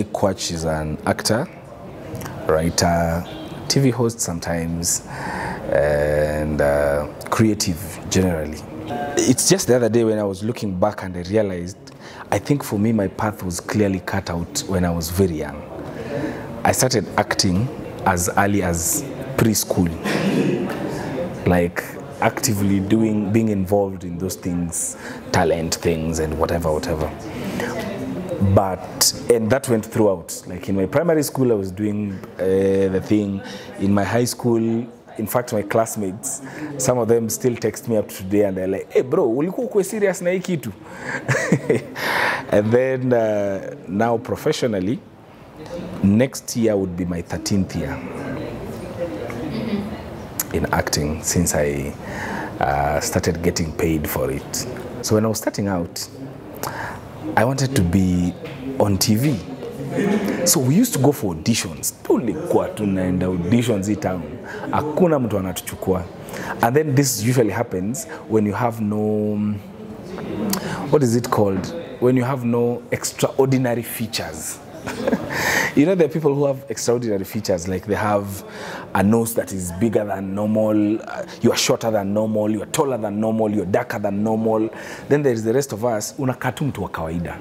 Kwach is an actor, writer, TV host sometimes, and creative generally. It's just the other day when I was looking back and I realized, I think for me my path was clearly cut out when I was very young. I started acting as early as preschool, like actively being involved in those things, talent things and whatever. And that went throughout. Like in my primary school, I was doing the thing. In my high school, in fact, my classmates, some of them still text me up to today and they're like, hey bro, ulikuwa uko serious na hii kitu? And then now professionally, next year would be my 13th year in acting since I started getting paid for it. So when I was starting out, I wanted to be on TV. So we used to go for auditions. Tulikuwa tunaenda auditions in town. Hakuna mtu anatuchukua. And then this usually happens when you have no, what is it called? When you have no extraordinary features. You know, there are people who have extraordinary features, like they have a nose that is bigger than normal, you are shorter than normal, you are taller than normal, you are darker than normal. Then there is the rest of us, unakaa tu mtu wa kawaida.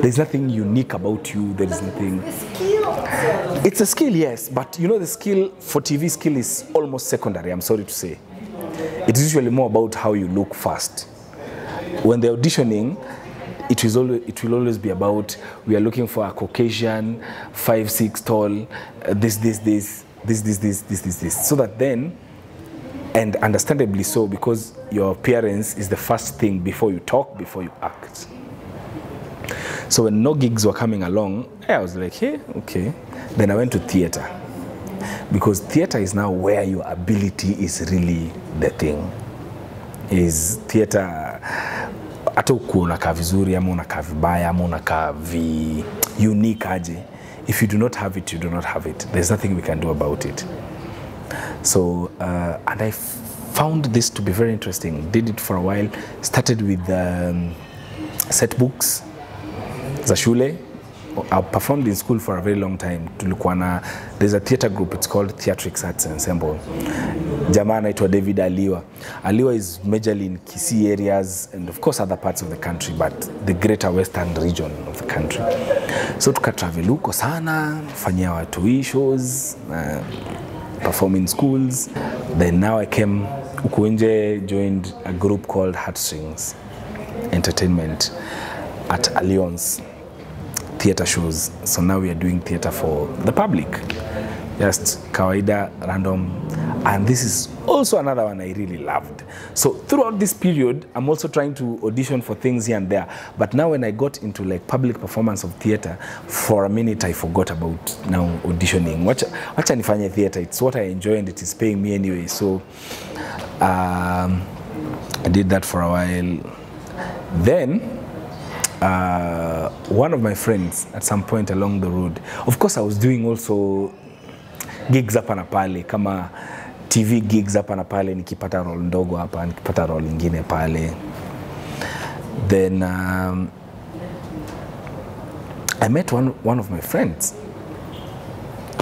There's nothing unique about you, there is nothing. It's a skill, yes, but you know the skill, for TV skill is almost secondary, I'm sorry to say. It's usually more about how you look first. When they're auditioning, it will always be about, we are looking for a Caucasian, 5'6" tall, this. So that then, and understandably so, because your appearance is the first thing before you talk, before you act. So when no gigs were coming along, I was like, hey, okay. Then I went to theater. Because theater is now where your ability is really the thing. Is theater, hata uko unakaa vizuri ama unakaa vibaya ama unakaa unique aje, if you do not have it, you do not have it. There's nothing we can do about it. So and I found this to be very interesting. Did it for a while. Started with set books za shule. I performed in school for a very long time. There's a theater group, it's called Theatrics Arts Ensemble. Jamaa anaitwa David Aliwa. Aliwa is majorly in Kisii areas and of course other parts of the country, but the greater western region of the country. So tukatravel huko sana, fanyia watu shows, perform in schools. Then now I came huko nje, joined a group called Heartstrings Entertainment at Alliance. Theater shows. So now we are doing theater for the public. Just kawaida, random. And this is also another one I really loved. So throughout this period, I'm also trying to audition for things here and there. But now when I got into like public performance of theater, for a minute I forgot about now auditioning. Wacha nifanye theater. It's what I enjoy and it is paying me anyway. So I did that for a while. Then one of my friends at some point along the road, of course I was doing also gigs hapa na pale, kama TV gigs hapa na pale, nikipata role ndogo hapa, nikipata role ingine pale. Then I met one of my friends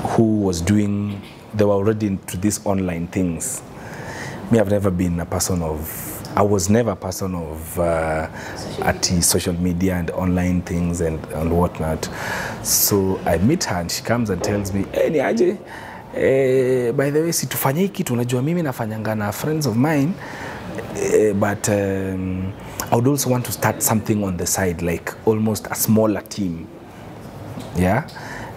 who was doing, they were already into these online things. Me, I've never been a person of, I was never a person of at social media and online things and whatnot. So I meet her and she comes and tells me, hey, ni aje, by the way, si tufanye hiki, tunajua mimi nafanyanga na friends of mine, but I would also want to start something on the side, like almost a smaller team. Yeah?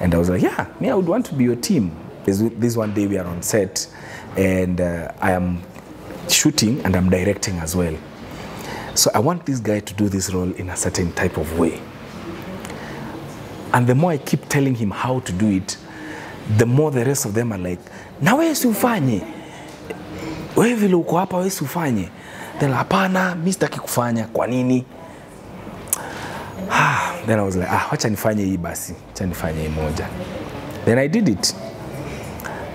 And I was like, yeah, me, I would want to be your team. This one day we are on set and I am shooting and I'm directing as well. So I want this guy to do this role in a certain type of way. And the more I keep telling him how to do it, the more the rest of them are like, na wewe si ufanye. Wewe vile uko hapa wewe si ufanye. Then hapana, mimi sitaki kufanya, kwa nini? Then I was like, wacha nifanye hii basi. Wacha nifanye hii moja. Then I did it.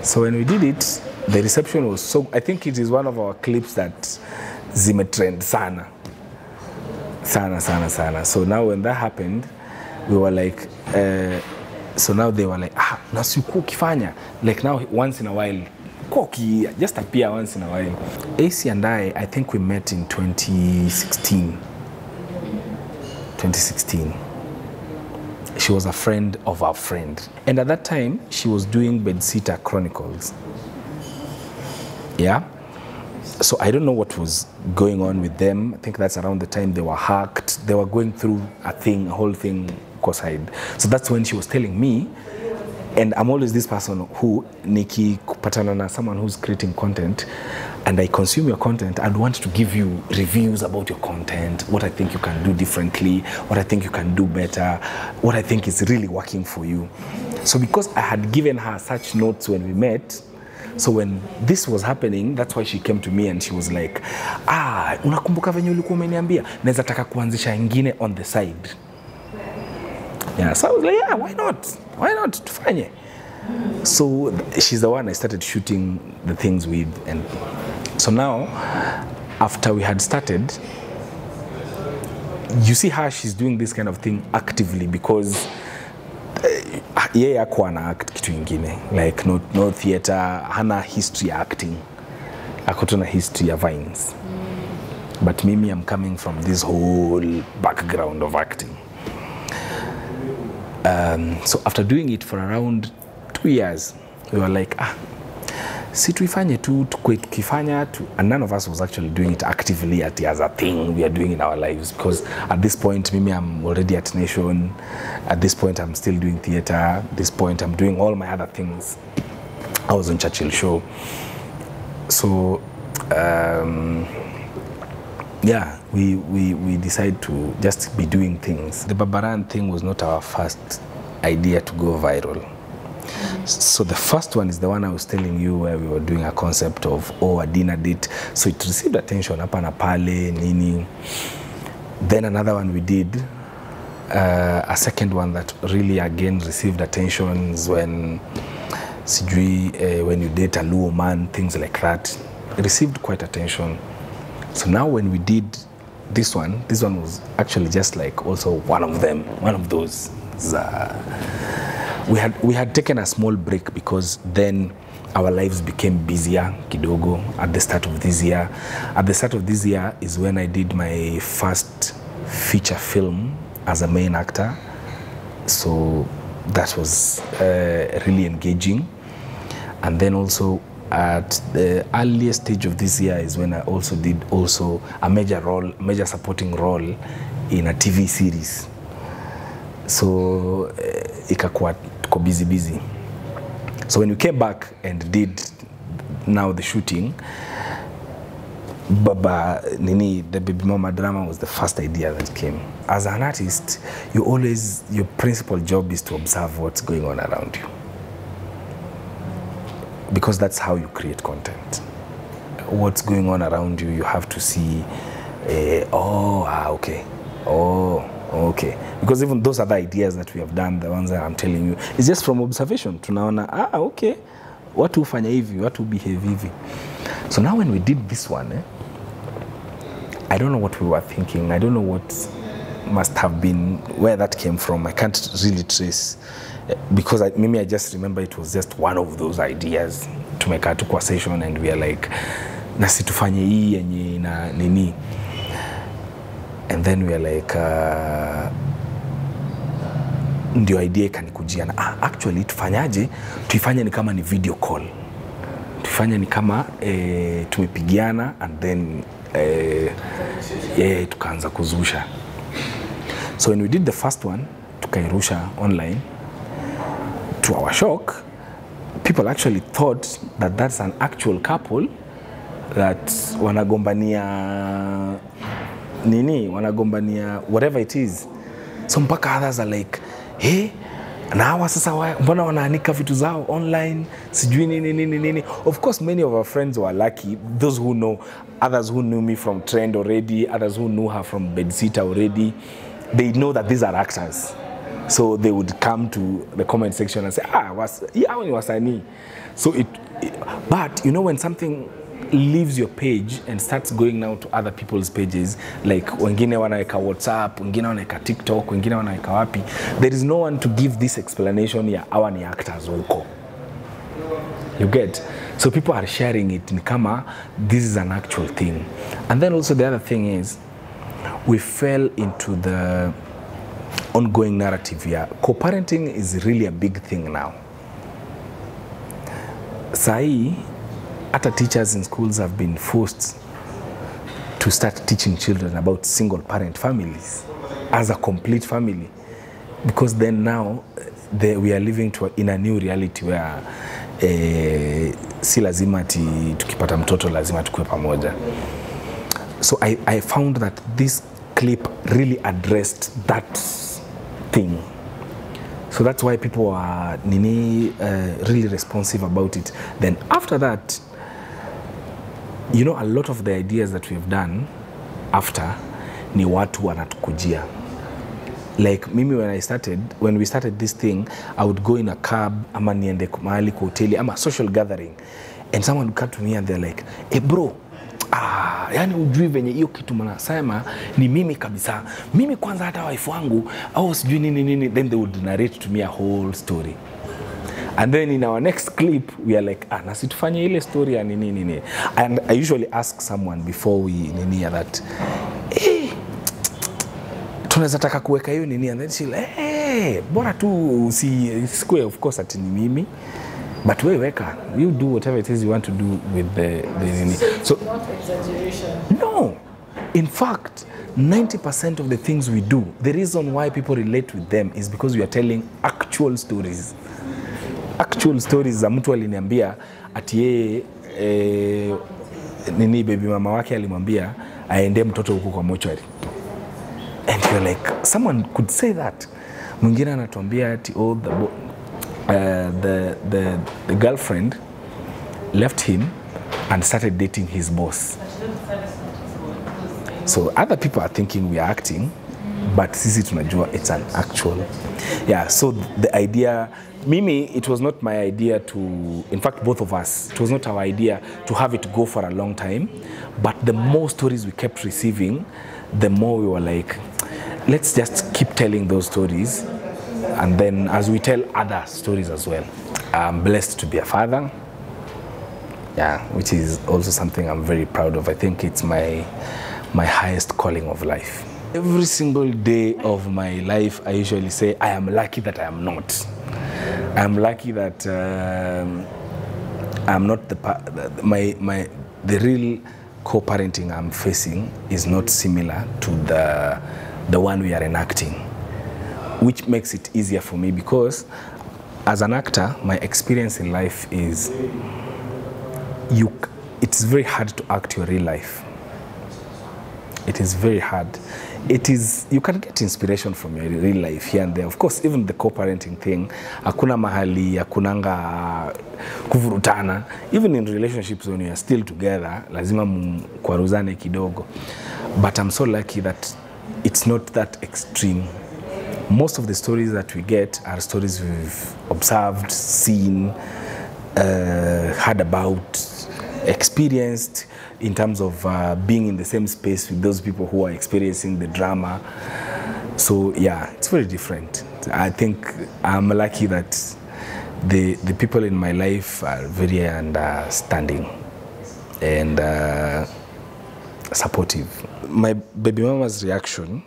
So when we did it, the reception was so, I think it is one of our clips that zimetrend sana. Sana. So now when that happened, we were like, So now they were like, na siku ukifanya. Like now, once in a while, just appear once in a while. AC and I think we met in 2016. 2016. She was a friend of our friend. And at that time, she was doing Bedsitter Chronicles. Yeah? So I don't know what was going on with them. I think that's around the time they were hacked. They were going through a whole thing, cross-eyed. So that's when she was telling me, and I'm always this person who, Nikki Patanana, someone who's creating content, and I consume your content, I'd want to give you reviews about your content, what I think you can do differently, what I think you can do better, what I think is really working for you. So because I had given her such notes when we met, so when this was happening, that's why she came to me and she was like, unakumbuka venye ulikuwa umeniambia, naweza taka kuanzisha ingine on the side. Yeah, so I was like, yeah, why not? Why not? Tufanye. So she's the one I started shooting the things with. And so now, after we had started, you see how she's doing this kind of thing actively because yeye hakuwa ana act kitu ingine, like no theater, hana history acting, akotona history ya Vines. But mimi, I'm coming from this whole background of acting. So after doing it for around 2 years, we were like, si tuifanye tu, tukifanya tu, and none of us was actually doing it actively as a thing we are doing in our lives, because at this point, Mimi, I'm already at Nation. At this point, I'm still doing theater. At this point, I'm doing all my other things. I was on Churchill Show. So, yeah, we decided to just be doing things. The Babaran thing was not our first idea to go viral. So the first one is the one I was telling you, where we were doing a concept of, a dinner date. So it received attention, hapa na pale, nini. Then another one we did, a second one that really again received attention when, when you date a Luo man, things like that. It received quite attention. So now when we did this one was actually just like also one of them, one of those. We had taken a small break because then our lives became busier, kidogo, at the start of this year. At the start of this year is when I did my first feature film as a main actor. So that was really engaging. And then also at the earliest stage of this year is when I also did a major supporting role in a TV series. So ikakuwa tuko busy. So when we came back and did now the shooting, the Baby Mama drama was the first idea that came. As an artist, your principal job is to observe what's going on around you, because that's how you create content. What's going on around you, you have to see, okay. Okay. Because even those other ideas that we have done, the ones that I'm telling you, it's just from observation. Tunaona, okay, watu hufanya hivi, watu behave hivi. So now when we did this one, I don't know what we were thinking. I don't know what must have been, where that came from. I can't really trace. Because I just remember it was just one of those ideas. Tumeka tu kwa session and we are like, nasi tufanye hii yenye na nini. And then we are like, ndio idea ikanikujia na actually tuifanye ni kama ni video call. Tuifanye ni kama tumepigiana and then tukaanza kuzusha. So when we did the first one, tukairusha online. To our shock, people actually thought that that's an actual couple that wanagombania whatever it is. So mpaka others are like, hey, na hawa sasa mbona wanaanika vitu zao online, sijui nini. Of course, many of our friends were lucky, those who know, others who knew me from Trend already, others who knew her from Bedsitter already, they know that these are actors. So they would come to the comment section and say, wasanii. So but when something leaves your page and starts going now to other people's pages, like wengine wanaweka WhatsApp, wengine wanaweka TikTok, wengine wanaweka wapi, there is no one to give this explanation ya hawa ni actors huko. You get? So people are sharing it ni kama this is an actual thing. And then also the other thing is we fell into the ongoing narrative here. Co-parenting is really a big thing now. Sahi, other teachers in schools have been forced to start teaching children about single parent families as a complete family, because then now we are living in a new reality where si lazima tukipata mtoto lazima tukue pamoja. So I found that this clip really addressed that thing. So that's why people are really responsive about it. Then after that, you know, a lot of the ideas that we've done after ni watu wanatukujia. Like mimi when we started this thing, I would go in a cab, ama niende mahali kwa hoteli, ama social gathering, and someone would come to me and they're like, hey bro, yani ujui venye hiyo kitu mnasema ni mimi kabisa. Mimi kwanza hata wife wangu au sijui nini. Then they would narrate to me a whole story. And then in our next clip, we are like, na si tufanye ile story ya nini. And I usually ask someone before we that, tunaweza taka kuweka hiyo nini, and then she'll bora tu square, of course ati ni mimi, but we weka, you do whatever it is you want to do with the nini. So not exaggeration. No, in fact 90% of the things we do, the reason why people relate with them is because we are telling actual stories. Actual stories za mtu aliniambia ati yeye baby mama wake alimwambia aende mtoto huko kwa mortuary. And you're like, someone could say that. Mwingine anatuambia ati the girlfriend left him and started dating his boss. So other people are thinking we are acting, but sisi tunajua it's an actual. Yeah, so the idea, Mimi, it was not my idea to, in fact both of us, it was not our idea to have it go for a long time, but the more stories we kept receiving, the more we were like, let's just keep telling those stories, and then as we tell other stories as well. I'm blessed to be a father, yeah, which is also something I'm very proud of. I think it's my highest calling of life. Every single day of my life, I usually say, I am lucky that I am not. I'm lucky that I'm not the real co-parenting I'm facing is not similar to the one we are enacting, which makes it easier for me because as an actor, my experience in life is it's very hard to act your real life. It is very hard. You can get inspiration from your real life here and there. Of course, even the co-parenting thing, hakuna mahali, hakunanga kuvurutana. Even in relationships when you are still together, lazima mkwaruzane kidogo. But I'm so lucky that it's not that extreme. Most of the stories that we get are stories we've observed, seen, heard about, experienced, in terms of being in the same space with those people who are experiencing the drama. So yeah, it's very different. I think I'm lucky that the people in my life are very understanding and supportive. My baby mama's reaction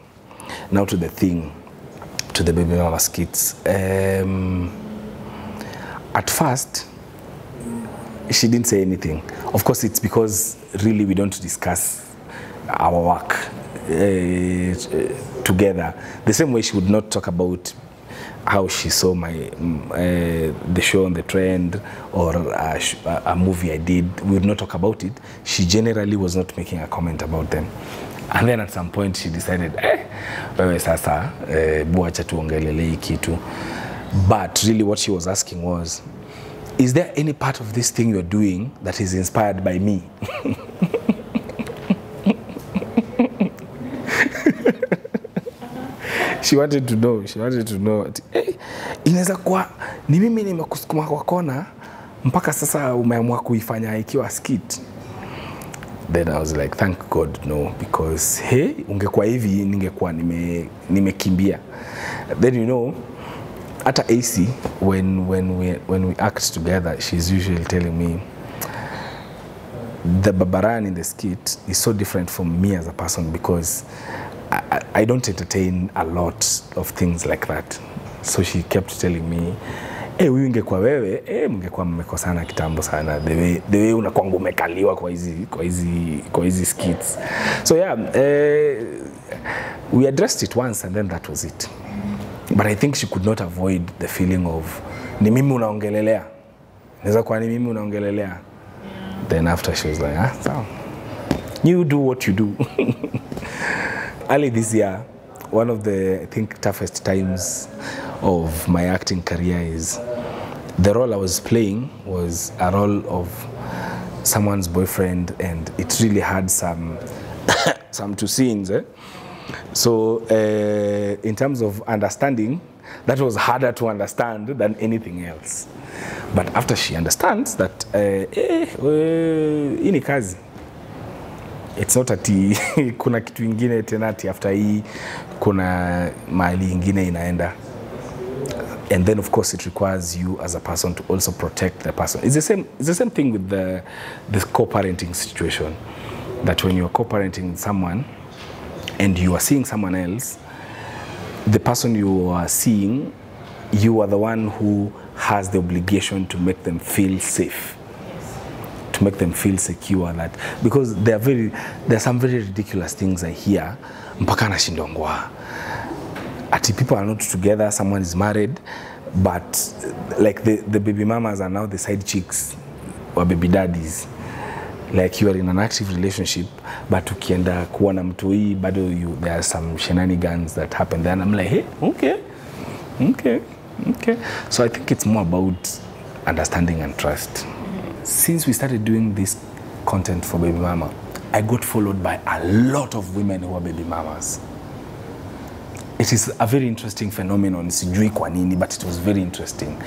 now to the thing, to the baby mama skits, at first, she didn't say anything. Of course, it's because really we don't discuss our work together. The same way she would not talk about how she saw the show on the trend or a movie I did. We would not talk about it. She generally was not making a comment about them. And then at some point she decided, wewe sasa, buacha tuongelele hii kitu. But really what she was asking was, is there any part of this thing you're doing that is inspired by me? She wanted to know. Inaweza kuwa ni mimi nimekusukuma kwa kona mpaka sasa umeamua kuifanya ikiwa skit. Then I was like, thank God, no, because hey, ungekuwa hivi ningekuwa nimekimbia. Then you know, at AC, when we act together, she's usually telling me, the babaran in the skit is so different from me as a person because I don't entertain a lot of things like that. So she kept telling me, hey, huyu ungekuwa wewe, mngekuwa mmekosana kitambo sana, the way unakuwa umekaliwa kwa hizi skits. So yeah, we addressed it once and then that was it. But I think she could not avoid the feeling of, ni mimi unaongelelea. Naweza kuwa ni mimi unaongelelea. Then after she was like, so you do what you do. Early this year, one of the, I think, toughest times of my acting career is the role I was playing was a role of someone's boyfriend, and it really had some two scenes. So in terms of understanding, that was harder to understand than anything else. But after she understands that, ini kazi. It's not ati kuna kitu ingine tena ati after hii kuna mahali ingine inaenda. And then of course it requires you as a person to also protect the person. It's the same thing with the co-parenting situation. That when you're co-parenting with someone and you are seeing someone else, the person you are seeing, you are the one who has the obligation to make them feel safe, to make them feel secure. That because there are some very ridiculous things I hear. Mpaka nashindongwa. Ati people are not together, someone is married, but like the baby mamas are now the side chicks or baby daddies. Like you are in an active relationship, but ukienda kuwa na mtoi, bado there are some shenanigans that happen there, and I'm like, hey, okay. So I think it's more about understanding and trust. Since we started doing this content for baby mama, I got followed by a lot of women who are baby mamas. It is a very interesting phenomenon, sijui kwa nini, but it was very interesting.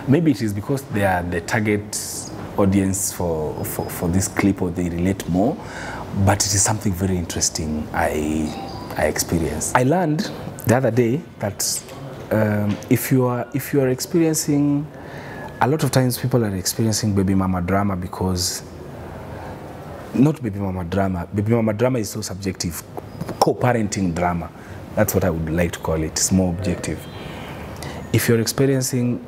Maybe it is because they are the target audience for this clip, or they relate more, but it is something very interesting I experienced. I learned the other day that if you are experiencing, a lot of times people are experiencing baby mama drama because, not baby mama drama is so subjective, co-parenting drama, that's what I would like to call it, it's more objective. If you're experiencing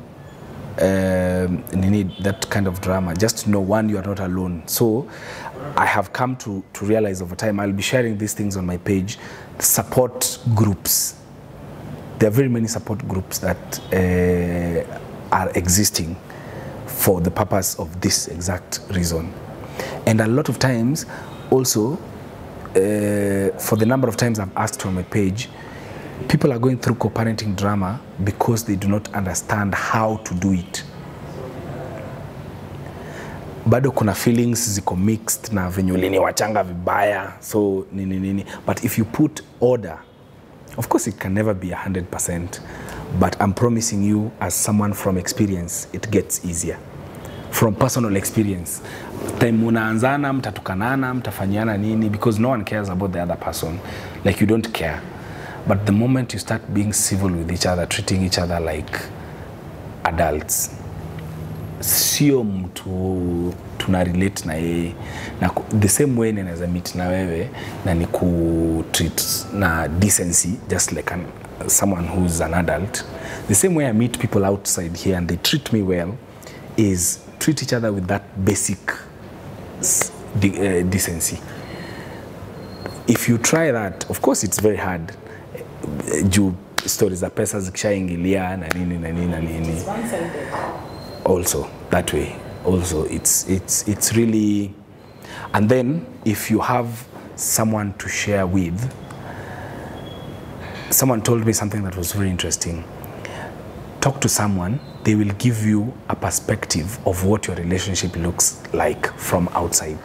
that kind of drama, just know, one, you are not alone. So I have come to realize over time, I'll be sharing these things on my page, support groups. There are very many support groups that are existing for the purpose of this exact reason. And a lot of times, also, for the number of times I've asked on my page, people are going through co-parenting drama because they do not understand how to do it. Bado kuna feelings ziko mixed na venye uliniwachanga vibaya, so nini. But if you put order, of course it can never be 100%, but I'm promising you, as someone from experience, it gets easier. From personal experience. Time munaanzana, mtatukanana, mtafanyana nini, because no one cares about the other person. Like, you don't care. But the moment you start being civil with each other, treating each other like adults, sio mtu tunarelate na yeye, na the same way ninaweza meet na wewe na niku treat na decency, just like someone who's an adult. The same way I meet people outside here and they treat me well, is treat each other with that basic decency. If you try that, of course it's very hard. Juu stories za pesa zikishaingilia na nini. Also that way, also it's really. And then if you have someone to share with, someone told me something that was very interesting. Talk to someone, they will give you a perspective of what your relationship looks like from outside.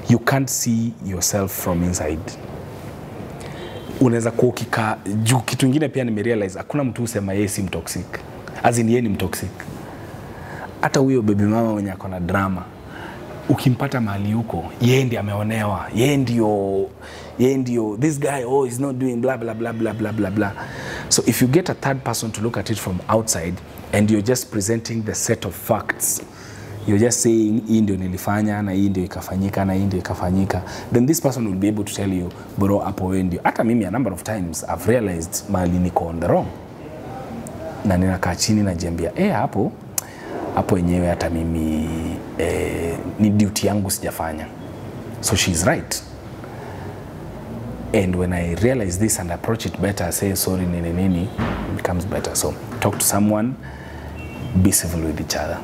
You can't see yourself from inside. Unaweza kuwa ukikaa juu. Kitu ingine pia nimerealize, hakuna mtu usema yeye si mtoxic, as in yeye ni mtoxic. Hata huyo baby mama mwenye ako na drama, ukimpata mahali huko, yeye ndiye ameonewa, yeye ndio this guy, oh, he's not doing blah blah blah blah blah blah blah. So if you get a third person to look at it from outside and you're just presenting the set of facts, you're just saying hii ndio nilifanya na hii ndio ikafanyika na hii ndio ikafanyika, then this person will be able to tell you, bro, hapo wewe ndio. Hata mimi a number of times I've realized mahali niko on the wrong, na ninakaa chini na jiambia hapo wenyewe hata mimi ni duty yangu sijafanya, so she's right. And when I realize this and approach it better, say sorry, nini, it becomes better. So talk to someone, be civil with each other.